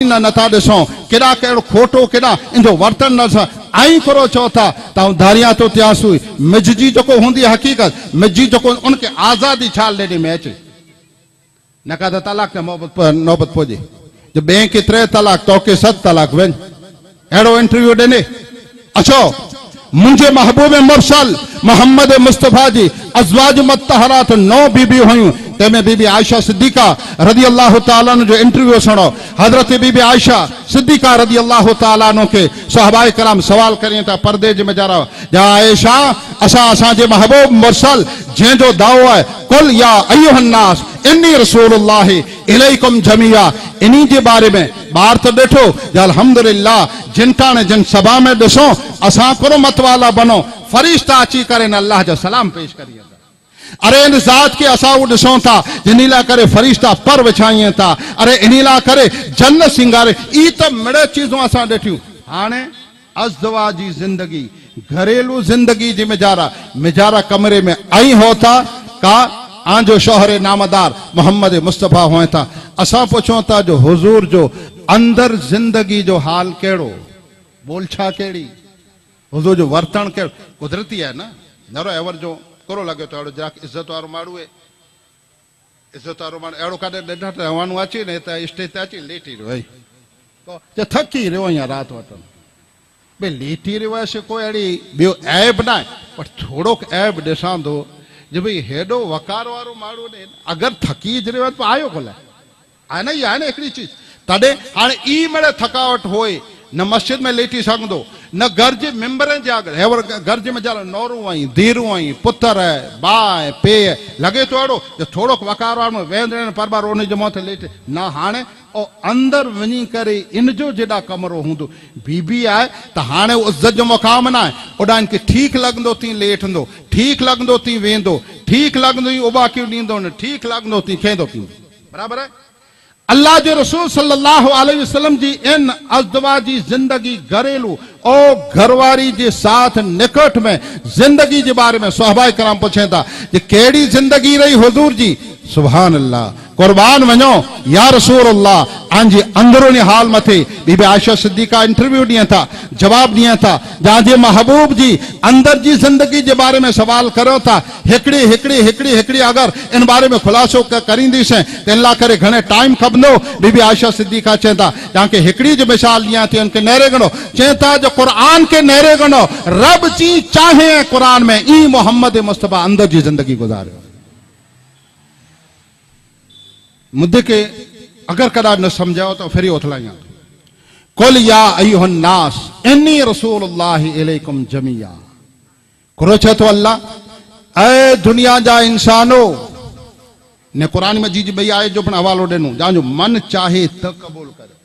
पाकीना नथा ॾिसो केॾा कहिड़ो खोटो केॾा इनजो वर्तन न आई करो चओ था त धारिया तो त्यास हुई मिज जी जेको हूंदी हक़ीक़त मिज जी जेको उनखे आज़ादी छाल ॾेॾे में अचे न का त तलाक नौबत पहुचे जो ॿिए खे 3 तलाक तोखे 7 तलाक वञ अहिड़ो इंटरव्यू ॾिने अचो मुझे महबूब मुरसल मोहम्मद मुस्तफ़ा जी अज़वाज मुत्तहरात 9 बीबी हुयूं तंहिंमें बीबी आयशा सिद्दीका रज़ी अल्लाह ताला अन्हा जो इंटरव्यू सुनो हज़रत बीबी आयशा सिद्दीका रज़ी अल्लाह ताला अन्हा के सहाबाए कराम सवाल करें था पर्दे जे मजारा जा आयशा असां जे महबूब मुरसल जंहिंजो दावो है कुल या अय्युहन नास इन्नी रसूलुल्लाह इलैकुम जमिया इन्हीं जे बारे में बार तो ॾिठो अल्हम्दुलिल्लाह जिन टाणे जिन सभा में ॾिसो असां करो मतवाला बनो फरिश्ता अची करे अल्लाह जो सलाम पेश करिए अरे इन जात के असा वो ॾिसो था जिन ला करे फरिश्ता पर विछाइए था अरे इन ला करे जन्नत सिंगारे ई तो मिड़े चीजों असा ॾिठियूं हाणे अज़दवा जी जिंदगी घरेलू जिंदगी जी मिजारा कमरे में आई होता का आंजो शोहरे नामदार मोहम्मद मुस्तफ़ा हुए था असा पूछो था जो हुजूर जो अंदर जिंदगी जो हाल केड़ो बोलछा केड़ी हुजूर जो वर्तन के कुदरती है ना नरो एवर जो करो लगे तो जरा इज्जत वारो माण्हू है इज्जत वारो माण्हू अहिड़ो काॾे ॾेढा रहवानू अचे ने त स्टेज ते अची लेटी रहियो तो थकी रहियो या रात वटन भई लेटी रहियो आहे कोई अहिड़ी ॿियो ऐब न आहे पर थोरो ऐब ॾिसां थो जो भई हेॾो वकार वारो माण्हू ने अगरि थकी ज रहियो आहे आयो कोन आहे न इहा आहे न हिकिड़ी चीज तॾहिं हाणे ई मिड़े थकावट होए न मस्जिद में लेटी सघंदो न घर जे मेंबरनि जे अॻिते हेवर घर जे मजाल नौरूं आई धीरूं आई पुत्र बाहि पे लॻे थो अहिड़ो जो थोरो वकार वारो वेंदड़ पर बार उन जे मथे लेटे न हाणे ओ अंदर वञी करे इन जो जेॾा कमरो हूंदो बीबी आहे त हाणे इज़त जो मुक़ाम न आहे ओॾा इनखे ठीकु लॻंदो तीं लेटंदो ठीकु लॻंदो तीं वेंदो ठीकु लॻंदो ई उबाकियूं ॾींदो न ठीकु लॻंदो तीं खेंदो पींदो बराबरि आहे अल्लाह के रसूल सल्लल्लाहु अलैहि वसल्लम जी इन अज़दवा जी जिंदगी घरेलू और घरवारी के साथ निकट में जिंदगी के बारे में सहाबाए कराम पूछे था कि केड़ी जिंदगी रही हुजूर जी सुभान अल्लाह कुर्बान वनो या रसूल अल्लाह आंजी अंदरूनी हाल मथे बीबी आयशा सिद्दीका इंटरव्यू दिया था जवाब दिया था जहां महबूब जी अंदर जी जिंदगी के बारे में सवाल करो था हिकड़ी अगर इन बारे में खुलासो करींदी से इन ला करे घणे टाइम खपंदो बीबी आयशा सिद्दीका चए था जहांखे हिकड़ी जो मिसाल दिया थी उनके नहरे गणो चए था जो कुरान के नहरे गणो रब जी चाहे कुरान में ई मोहम्मद मुस्तफ़ा अंदर जी जिंदगी गुजारे मुद्दे के अगर कदा न समझाओ तो फिर उथलाइया कुल या अय्युहन नास इन्नी रसूलुल्लाह इलैकुम जमिया कुरो छे तो अल्लाह ए दुनिया जा इंसानो ने कुरान में जी भई आए जो पण हवालो देनो जांजो मन चाहे त कबूल करे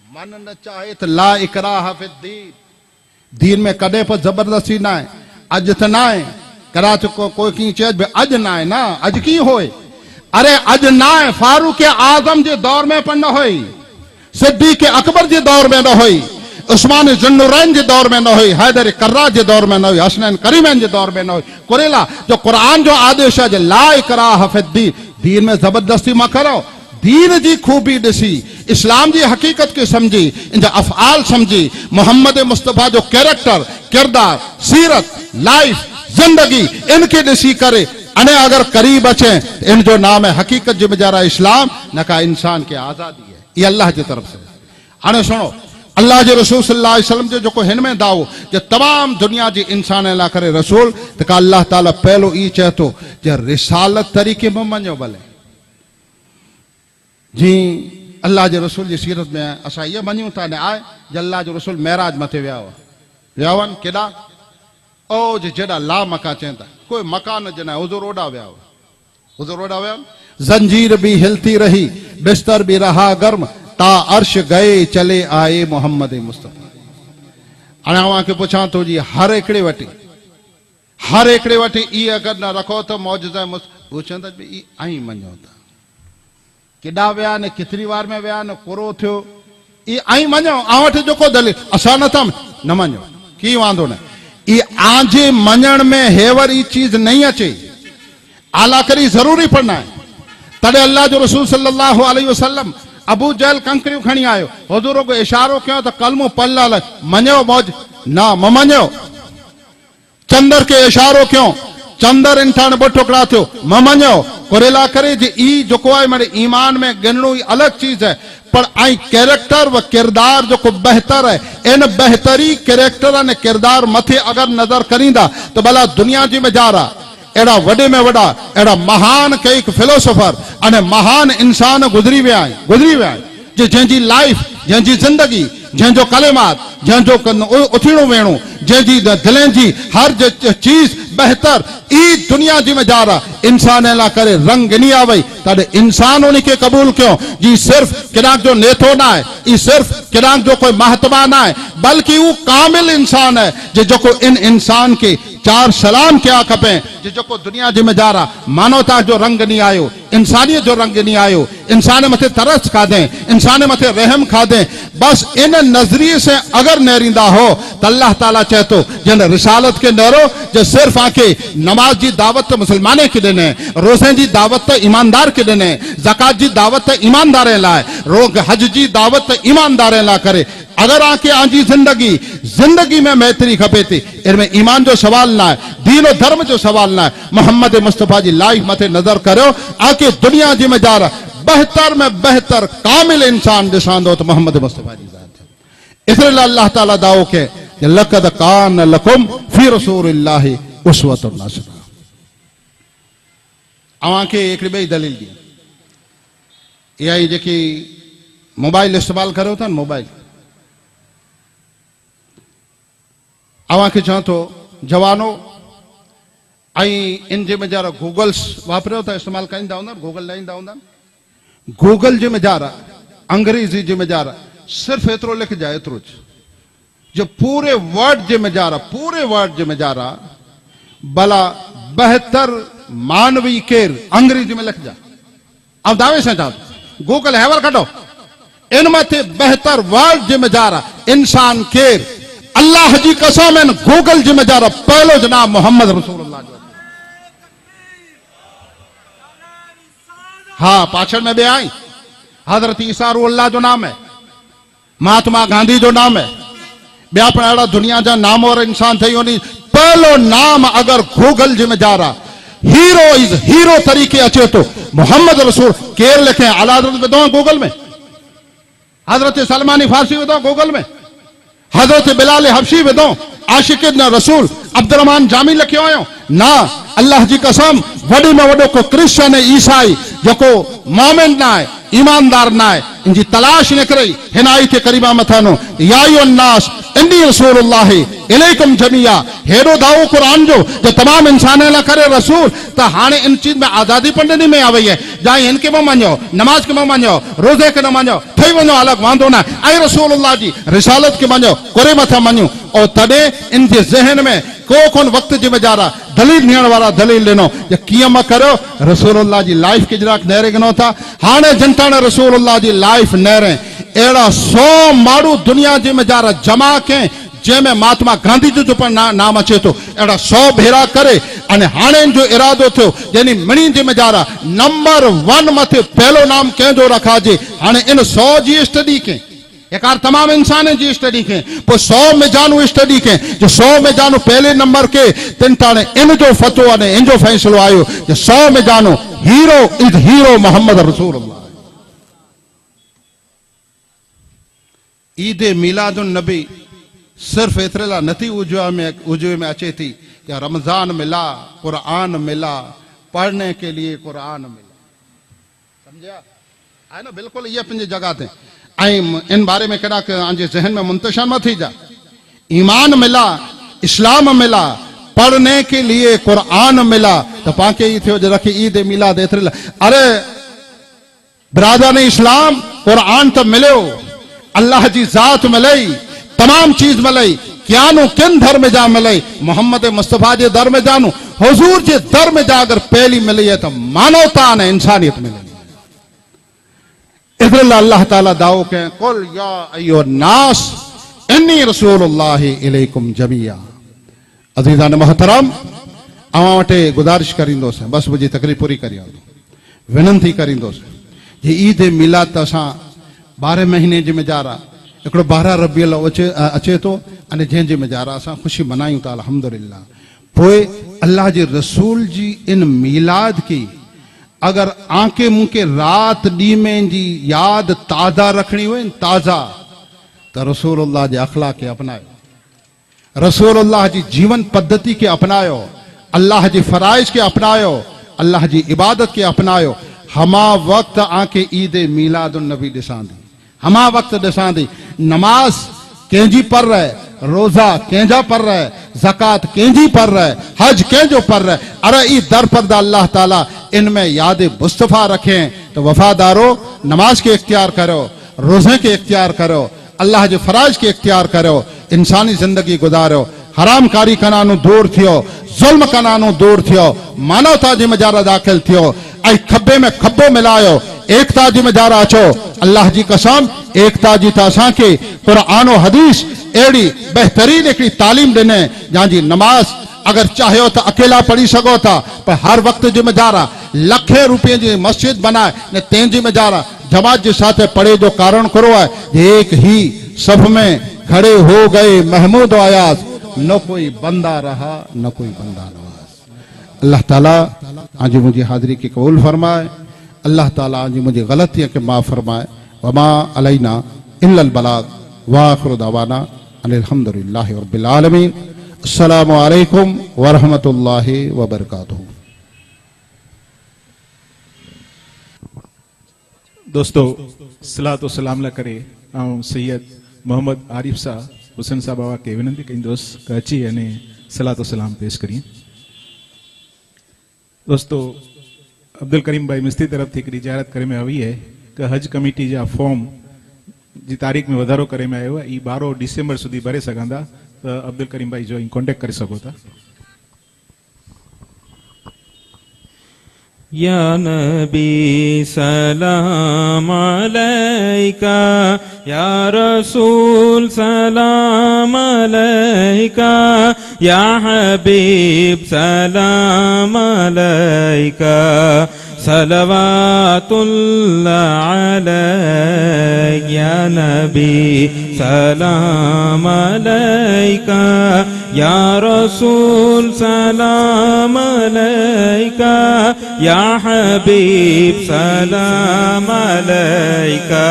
मन न चाहे तो ला इकराह फिद दीन दीन में कदे पर जबरदस्ती ना है अज त ना है करा तो कोई की चेज अज ना है ना अज की होए अरे अज ना है फारूक आजम के दौर में पर न हुई सिद्दीक अकबर के दौर में न हुई उस्मान जुन्नुरैन के दौर में न हुई हैदर कर्रा के दौर में न हुई हसनैन करीमैन के दौर में न हुई कुरेला जो कुरान जो आदेश है जो ला इकराह फिद दीन दीन में जबरदस्ती मत करो दीन जी खूबी ॾिसी इस्लाम जी हकीकत के समझी इन अफ़आल समझी मोहम्मद मुस्तफ़ा जो कैरेक्टर किरदार सीरत लाइफ जिंदगी इनके ॾिसी करे अने अगर करीब अचे इन जो नाम है हकीकत जो मिजारा इस्लाम न का इंसान के आजादी है ये अल्लाह की तरफ से हाणे सुनो अल्लाह के रसूल सल्लल्लाहु अलैहि वसल्लम जो को हिन में दावो जो तमाम दुनिया जी इंसान ला करे रसूल त का अल्लाह ताला पहलो ई चए तो जो रिसालत तरीके में मञो भले जी अल्लाह के रसूल की सीरत में असा ये मञूं था ने आए जो अल्लाह जो रसूल महराज मथे वियावन केड़ा ओ जेड़ा ला मका चेंदा कोई मकान जना हुजूर ओडा व्या जंजीर भी हिलती रही बिस्तर भी रहा गर्म ता अर्श गए चले आए मोहम्मद मुस्तफ़ा अणा के पूछा तो जी हर एकड़े वटी ई अगर न रखो तो मौजूदा पूछंदा ई आई मञो था केॾा विया ने केतिरी वार में विया न पूरो थियो ई आई मञो आ वटि जेको दलील असां नथा न मञो की वांदो न ई आजे मञण में हेवर ई चीज नहीं अचे आला करी जरूरी पड़ना है तड़े अल्लाह जो रसूल सल्लल्लाहु अलैहि वसल्लम अबू जहल कंकरियूं खणी आयो, हुजूर को इशारो कयो त कलमो पढ़ मञो मौज ना मञो। चंदर के इशारो कयो, चंदर इंसान ॿ टुकड़ा थियो मञो। कुरेला करे जे ई जेको आहे माने ईमान में गिनणो ही अलग चीज है, पर आई कैरेक्टर व किरदार जो को बेहतर है, इन बेहतरी कैरेक्टर ने किरदार मथे अगर नजर करींदा तो भला दुनिया जी में जा रहा एड़ा वडे में वडा एड़ा महान कई फिलोसोफर अने महान इंसान गुजरी विया आहिनि जे जंहिंजी लाइफ, जंहिंजी जिंदगी, जंहिंजो कलेमात, जंहिंजो उथणो वेहणो, जंहिंजी दिलनि जी हर चीज बेहतर ई दुनिया जी में जा रहा इंसान ला करे रंग गिनी आ वई तॾहिं इंसान उन खे क़बूल कयो जी सिर्फ किराक जो नेतो ना है, ई सिर्फ किराक जो कोई महतमा ना है, बल्कि वो कामिल इंसान है जो इन इंसान के चार सलाम क्या खपे जो दुनिया जी में जा रहा मानवता जो रंग नहीं आयो, इंसानियत जो रंग नहीं आयो, इंसान मथे तरस खादे, इंसान मथे रहम खादे। बस इन नजरिए से अगर नहरींदा हो तो अल्लाह ताला चए तो जन रिसालत के नहरो जो सिर्फ आके नमाज की दावत मुसलमाने के दिने, रोजे की दावत ईमानदार के दिने, ज़कात की दावत ईमानदार लाए, रोग हज की दावत ईमानदार ला करे। अगर आके आजी जिंदगी में मैत्री खपे थी, इनमें ईमान जो सवाल ना है, दीन और धर्म जो सवाल ना है, मोहम्मद मुस्तफा जी लाइफ मथे नजर करो आके दुनिया जी में जा रहा बेहतर में बेहतर कामिल इंसान दिसांदो तो मोहम्मद मुस्तफा जी ज़ात है। इसलिए अल्लाह ताला दाओ के लक़द कान लकुम फी रसूलिल्लाहि उस्वतुन हसना। अवां के एक बई दलील दी यही जेकी मोबाइल इस्तेमाल करो था मोबाइल अवां के चवां तो जवानो इन जे में जरा गूगल्स वापरियो था इस्तेमाल कंदा हूंदा, गूगल लाइंदा हूंदा, गूगल जे में जारा अंग्रेजी जे में जारा सिर्फ एतरो लिख जाए एतरो जो पूरे वर्ड जे में जारा, पूरे वर्ड जे में जारा भला बेहतर मानवी केर अंग्रेजी में लिख जा। अब दावे से जा गूगल हैवर कटो इन मथे बेहतर वर्ड जे में जारा इंसान केर अल्लाह जी कसम इन गूगल जे में जारा पहलो जनाब मोहम्मद रसूलुल्लाह जो। हाँ पाछड़ में बे आई हजरत ईसा रूहुल्लाह जो नाम है, महात्मा गांधी जो नाम है, ॿिया पण अहिड़ा दुनिया जा नाम और इंसान थी वञी पहलो नाम अगर गूगल जे में जा रहा हीरो इज हीरो तरीके अचे तो मोहम्मद रसूल केर लिखे आला हजरत विधो गूगल में, हजरत सलमानी फारसी विधो गूगल में, हजरत बिलाल हबशी विधो, आशिक रसूल अब्दुर्रहमान जामी लिखियो आयो ना। अल्लाह जी कसम वॾे में वॾो को क्रिश्चियन ईसाई जेको मोमिन ना है, ईमानदार ना है, इनकी तलाश निकरी हिन आई थे करीबा मथानो या अय्युहन्नास इन्नी रसूलुल्लाहि इलैकुम जमिया। हेरो दावो कुरान जो तमाम इंसान ला करे रसूल तो हाने इन चीज में आजादी पंडनी में आ वही है जाए इनके में मञो, नमाज के में मञो, रोजे के न मञो, थई वञो अलग वांदो ना, आई रसूलुल्लाह जी रिसालत के मञो, कोरे मथा मञो। और तडे इनके जहन में कोन वक्त जे में जा रहा दलील ॾियण वाला दलील ॾिनो जे कीअं मां करो रसूलुल्लाह जी लाइफ के जरा नहरे गिनो था। हाणे जनताण रसूलुल्लाह जी लाइफ नहरे अहिड़ा 100 माण्हू दुनिया जे में जा रहा जमा के जैमें महात्मा गांधी जो पण नाम अचे तो अहिड़ा 100 भेरा करे अने हाणे जो इरादो थियो यानी मणी जे में जा रहा नंबर 1 मथे पहलो नाम कंहिंजो रखाजे। हाणे इन 100 जी स्टडी के एकार तमाम इंसान जी स्टडी के 100 में जानू स्टडी के जो 100 में जानू पहले नंबर के तिन ताणे इन जो फतवा ने इन जो फैसलो आयो जो 100 में जानू हीरो इज हीरो मोहम्मद रसूलुल्लाह। ईद मिलादुन नबी सिर्फ एतरे ला नथी उजवे में अचे थी या रमजान मिला, कुरान मिला, पढ़ने के लिए कुरान मिला, समझा है ना। बिल्कुल ये पंहिंजी जगह ते इन बारे में कड़ा के जहन में मुंतशर मत थी जा। ईमान मिला, इस्लाम मिला, पढ़ने के लिए कुरान मिला तो पाके ही थे रखी ईद मिलाद एतरे। अरे बिरादर ने इस्लाम कुरान तो मिलो, अल्लाह जी जात मिलई, तमाम चीज मिलई, क्यानो किन दर में जा मिलई, मोहम्मद मुस्तफा जे दर में जानू हुजूर जे दर में जा अगर पहली मिली है तो मानवता ने इंसानियत मिली। इधर अल्लाह ताला दाओ के कुल या अय्युहन्नास इन्नी रसूलुल्लाहि इलैकुम जमिया। अज़ीज़ान मोहतरम अवां वटे गुजारिश करींदोस बस मुझी तकलीफ पूरी करी विनंती करींदोस जे ईद मिलाद असां 12 महीने जी मेजारा हिकिड़ो 12 रबियल अचे थो अने जंहिंजी मेजारा असां ख़ुशी मनायूं था अल्हम्दुलिल्लाह। पोइ अल्लाह जे रसूल जी इन मीलाद की अगर आंके मुंके रात डी में जी याद ताज़ा रखनी हुए ताज़ा तो रसूलुल्लाह जे अखलाक के अपनायो, रसूलुल्लाह जी जीवन पद्धति के अपनायो, अल्लाह जी फराइज के अपनायो, अल्लाह जी इबादत के अपनायो। हमा वक्त आंके ईद मीलादुन नबी ॾिसांदी, हमा वक्त ॾिसांदी नमाज कंहिंजी पर रहे, रोजा कंहिंजा पर रहे, ज़कात कंहिंजी पर रहे, हज कंहिंजो पर रहे। अरे ई दर पर्दा अल्लाह ताला इनमें याद मुस्तफ़ा रखें तो वफादारो नमाज के इख्तियार करो, रोजे के इख्तियार करो, अल्लाह जे फराइज के इख्तियार करो, इंसानी जिंदगी गुजारो, हराम कारी कनानू दूर थियो, जुल्म कनानू दूर थियो, मानवता जी मजारा दाखिल थियो, ऐं खब्बे में खब्बो मिलायो, एकता जी मजारा अचो। अल्लाह जी कसम एकता जी त असांखे क़ुरान और हदीस अहिड़ी बेहतरीन हिकिड़ी तालीम ॾिने जंहिंजी नमाज अगर चाहियो तो अकेला पढ़ी सको था, पर हर वक्त जी मजारा लखे रुपये की मस्जिद बनाए ने तेंजी मजारा जमात के साथ पढ़े जो कारण करो है एक ही सफ में खड़े हो गए महमूद आयास, न कोई बंदा रहा न कोई बंदा नवाज। अल्लाह ताला आज मुझे हाजिरी की कबूल फरमाए, अल्लाह ताला आज मुझे गलतियाँ के माफ़ फरमाए। वमा अलैना इल्लल बलाग व आखिरु दवाना अनिल हम्दुलिल्लाहि रब्बिल आलमीन। अस्सलामु अलैकुम व रहमतुल्लाहि व बरकातुहू। दोस्तों सलातो सलाम ला करे आऊं सैयद मोहम्मद आरिफ साहब हुसैन साहब बाबा के विनंती कई दोस्त के अची अने सलातो सलाम पेश करिए। दोस्तों अब्दुल करीम भाई मिस्त्री तरफ थी हिकिड़ी जाहिरात करे में आई है कि हज कमेटी जा फॉर्म जी तारीख़ में वधारो करे में आयो है, ई 12 डिसेंबर सुधी भरे सघंदा, तो अब्दुल करीम भाई जो कॉन्टेक्ट करे सको था। या नबी सलाम अलैका, या रसूल सलाम अलैका, या हबीब सलाम अलैका, सलवातुल्लाह अलैक। या नबी सलाम अलैका, या रसूल सलाम अलैका, या हबीब सलाम अलैका।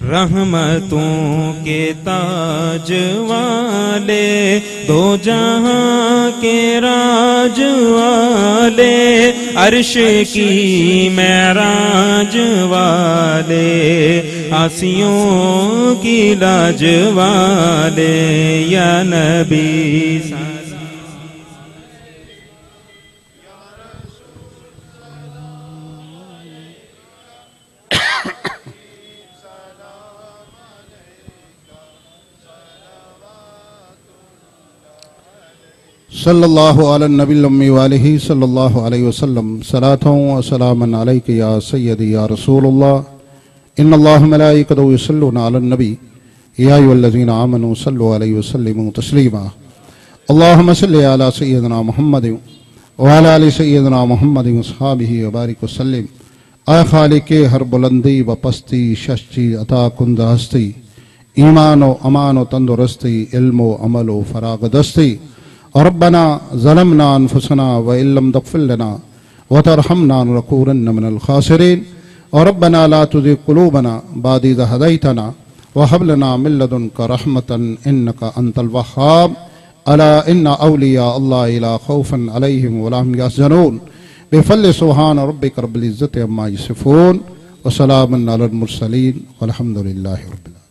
रहमतों के ताज वाले, दो जहां के राज वाले, अर्श की मेराज वाले, आसियों की लाज वाले, या नबी सल्लल्लाहु अला नबील उम्मी वालिही सल्लल्लाहु अलैहि वसल्लम। सलातों व सलामन अलैका या सय्यदी या रसूलुल्लाह। इन्नल्लाह व मलाइकतहु युसल्लूना अलन नबी या अय्युहल्लज़ीना आमनू सल्लु अलैहि व सल्लिमू तस्लीमा। अल्लाहुम्मा सल्लि अला सय्यदिना मुहम्मद व अला आलि सय्यदिना मुहम्मद व अस्हाबिही व बारिक व सल्लिम। ऐ खालिक़े हर बुलंदी व पस्ती, शश्ची अता कुंद हस्ती, ईमान व अमान व तंदुरुस्ती, इल्म व अमल व फराग दस्ती। रब्बना ज़लमना अनफुसना व इल्लम तग़फ़िर लना व तरहमना लनकूनन्न मिनल ख़ासिरीन। रब्बना ला तुज़िग़ क़ुलूबना बअद इज़ हदैतना व हब लना मिन लदुनका रहमतन इन्नका अंतल वह्हाब। अला इन्ना औलिया अल्लाह ला खौफ़ुन अलैहिम व ला हुम यहज़नून बेफल सुभान रब्बिक रब्बिल इज्जति अम्मा यसिफून व सलामुन अलल मुरसलीन वल्हम्दुलिल्लाहि रब्बिल आलमीन।